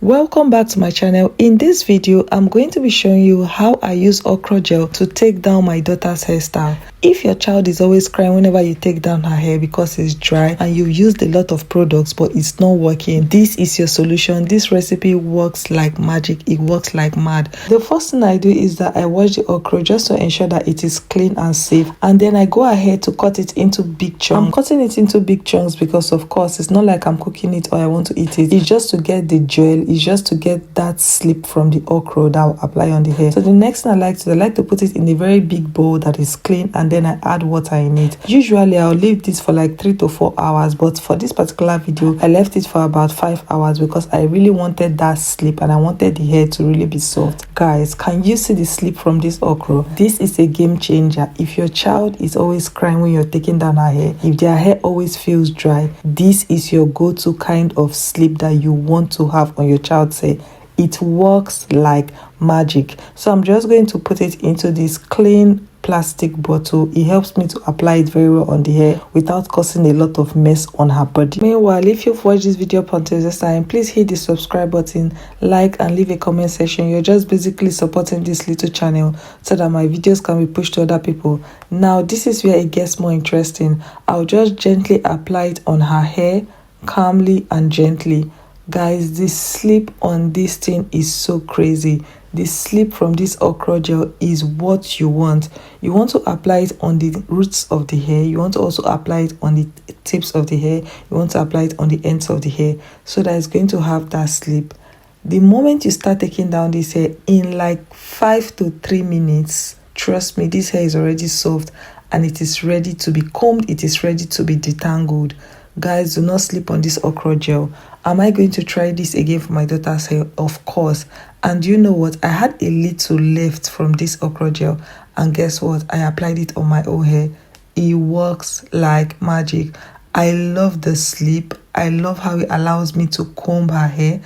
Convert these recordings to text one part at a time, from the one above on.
Welcome back to my channel. In this video, I'm going to be showing you how I use okra gel to take down my daughter's hairstyle. If your child is always crying whenever you take down her hair because it's dry and you've used a lot of products but it's not working, this is your solution. This recipe works like magic. It works like mad. The first thing I do is that I wash the okra just to ensure that it is clean and safe, and then I go ahead to cut it into big chunks. I'm cutting it into big chunks because of course it's not like I'm cooking it or I want to eat it. It's just to get the gel. It's just to get that slip from the okra that I'll apply on the hair. So the next thing I like to put it in a very big bowl that is clean, and then I add water in it. Usually I'll leave this for like 3 to 4 hours, but for this particular video I left it for about 5 hours because I really wanted that slip and I wanted the hair to really be soft. Guys, can you see the slip from this okra? This is a game changer. If your child is always crying when you're taking down her hair, if their hair always feels dry, this is your go-to kind of slip that you want to have on your child's hair. It works like magic. So I'm just going to put it into this clean plastic bottle. It helps me to apply it very well on the hair without causing a lot of mess on her body. Meanwhile, if you've watched this video up until this time, please hit the subscribe button, like and leave a comment section. You're just basically supporting this little channel so that my videos can be pushed to other people. Now this is where it gets more interesting. I'll just gently apply it on her hair, calmly and gently. Guys, the slip on this thing is so crazy. The slip from this okra gel is what you want. You want to apply it on the roots of the hair. You want to also apply it on the tips of the hair. You want to apply it on the ends of the hair so that it's going to have that slip. The moment you start taking down this hair, in like 5 to 3 minutes, trust me, this hair is already soft and it is ready to be combed. It is ready to be detangled. Guys, do not sleep on this okra gel. Am I going to try this again for my daughter's hair? Of course. And you know what? I had a little left from this okra gel, and guess what? I applied it on my own hair. It works like magic. I love the slip. I love how it allows me to comb her hair.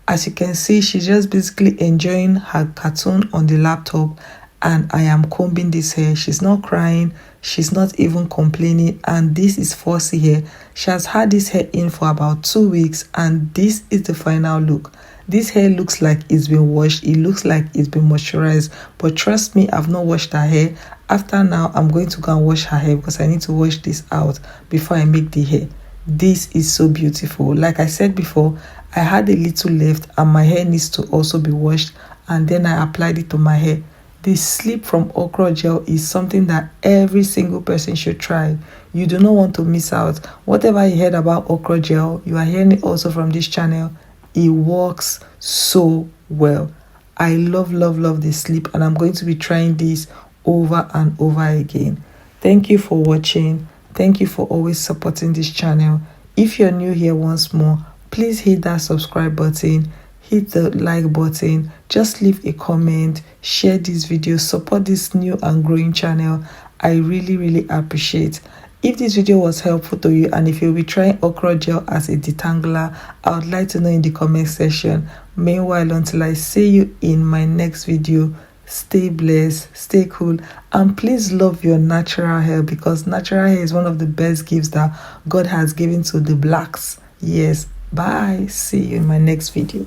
As you can see, she's just basically enjoying her cartoon on the laptop, and I am combing this hair. She's not crying. She's not even complaining, and this is fussy hair. She has had this hair in for about 2 weeks, and this is the final look. This hair looks like it's been washed. It looks like it's been moisturized, but trust me, I've not washed her hair. After now, I'm going to go and wash her hair because I need to wash this out before I make the hair. This is so beautiful. Like I said before, I had a little left and my hair needs to also be washed, and then I applied it to my hair. The slip from okra gel is something that every single person should try. You do not want to miss out. Whatever you heard about okra gel, you are hearing it also from this channel. It works so well. I love this slip, and I'm going to be trying this over and over again. Thank you for watching. Thank you for always supporting this channel. If you're new here once more, please hit that subscribe button. Hit the like button, just leave a comment, share this video, support this new and growing channel. I really appreciate. If this video was helpful to you, and if you'll be trying okra gel as a detangler, I would like to know in the comment section. Meanwhile, until I see you in my next video, stay blessed, stay cool, and please love your natural hair, because natural hair is one of the best gifts that God has given to the blacks. Yes, bye. See you in my next video.